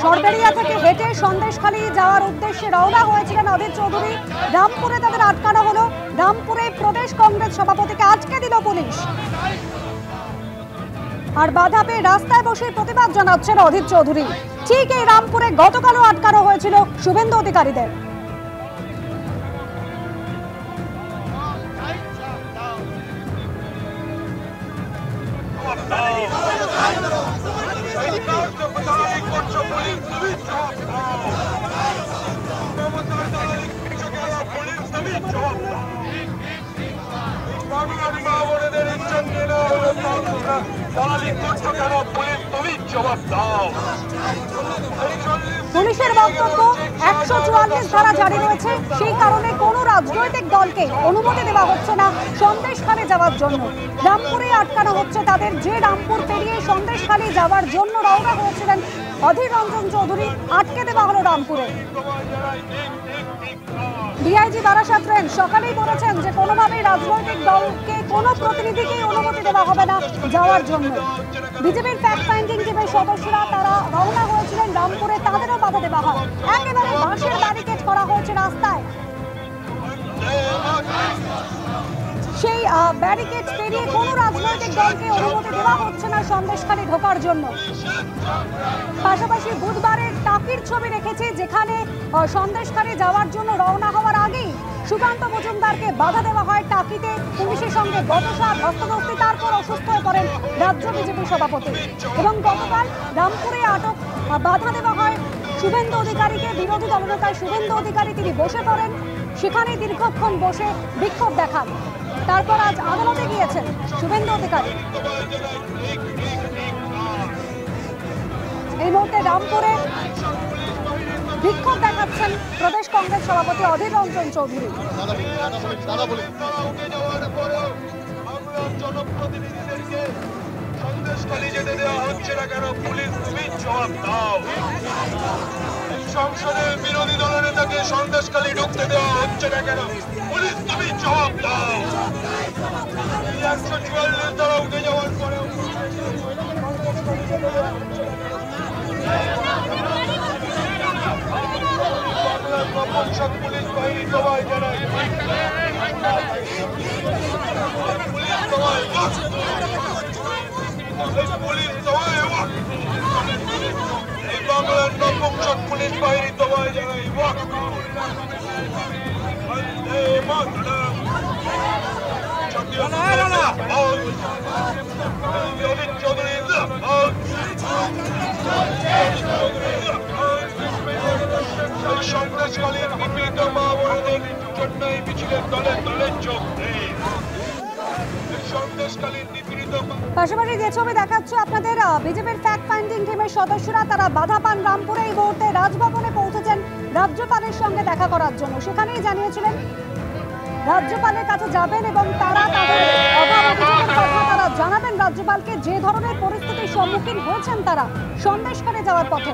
খড়বেড়িয়া থেকে হেঁটে সন্দেশখালী যাওয়ার উদ্দেশ্যে রওনা হয়েছিলেন অধীর চৌধুরী। রামপুরে তাদের আটকানো হলো। রামপুরে প্রদেশ কংগ্রেস সভাপতিকে আটকে দিল পুলিশ। আর বাধা পেয়ে রাস্তায় বসে প্রতিবাদ জানাচ্ছেন অধীর চৌধুরী। ঠিক এই রামপুরে গতকালও আটকানো হয়েছিল শুভেন্দু অধিকারীদের। পুলিশের বক্তব্য, 144 ধারা জারি রয়েছে, সেই কারণে কোনো রাজনৈতিক দলকে অনুমতি দেওয়া হচ্ছে না সন্দেশখালী যাওয়ার জন্য। রামপুরে আটকানো হচ্ছে তাদের। যে রামপুর পেরিয়ে সন্দেশখালী যাওয়ার জন্য রওনা হয়েছিলেন অধীর রঞ্জন চৌধুরী, আটকে দেওয়া হলো রামপুরে। ডিআইজি বারাসাত রেঞ্জ সকালেই বলেছেন যে কোনোভাবেই রাজনৈতিক দলকে কোনো প্রতিনিধিকে অনুমতি দেওয়া হবে না যাওয়ার জন্য। বিজেপির ফ্যাক্ট ফাইন্ডিং টিমের সদস্যরা তারা রওনা হয়েছিলেন রামপুরে, তাদেরও বাধা দেওয়া হয়। একেবারে বাঁশের ব্যারিকেড করা হয়েছে রাস্তায়। সেই ব্যারিকেড পেরিয়ে কোনো রাজনৈতিক দলকে অনুমতি দেওয়া হচ্ছে না সন্দেশখালী ঢোকার জন্য। পাশাপাশি বুধবারের টাকির ছবি রেখেছে, যেখানে সন্দেশখালী যাওয়ার জন্য রওনা হওয়ার আগেই সুকান্ত মজুমদারকে বাধা দেওয়া হয় টাকিতে। পুলিশের সঙ্গে বচসা ধস্তাধস্তি, তারপর অসুস্থ হয়ে পড়েন রাজ্য বিজেপি সভাপতি। এবং গতকাল রামপুরে আটক বাধা দেওয়া হয় শুভেন্দু অধিকারীকে। বিরোধী দলনেতা শুভেন্দু অধিকারী তিনি বসে পড়েন, সেখানেই দীর্ঘক্ষণ বসে বিক্ষোভ দেখান। তারপর আজ আদালতে গিয়েছেন শুভেন্দু অধিকারী। এই মুহূর্তে রামপুরে বিক্ষোভ দেখাচ্ছেন প্রদেশ কংগ্রেস সভাপতি অধীর রঞ্জন চৌধুরী। সংসদের বিরোধী দলের নেতাকে সন্দেশখালী ঢুকতে দেওয়া হচ্ছে না কেন? পুলিশ তুমি জবাব দাও। 144 ধারা উঠে যাওয়ার পরেও পুলিশ বাহিনী সবাই জানায় পুলিশ সবাই এই বাংলার নপুংসক পুলিশ বাহিনী সবাই জানাই সন্দেশখালীর নিপীড়িত মা বোনদের জন্য এই মিছিলের দলে দলে যোগ দেয়। পাশাপাশি যে ছবি দেখাচ্ছে আপনাদের, বিজেপির ফ্যাক্ট ফাইন্ডিং টিমের সদস্যরা তারা বাধা পান রামপুরে। এই মুহূর্তে রাজভবনে পৌঁছেছেন রাজ্যপালের সঙ্গে দেখা করার জন্য। সেখানেই জানিয়েছিলেন রাজ্যপালের কাছে যাবেন এবং তারা তাদের অভাব অভিযোগের কথা তারা জানাবেন রাজ্যপালকে। যে ধরনের পরিস্থিতির সম্মুখীন হয়েছেন তারা সন্দেশখালী যাওয়ার পথে।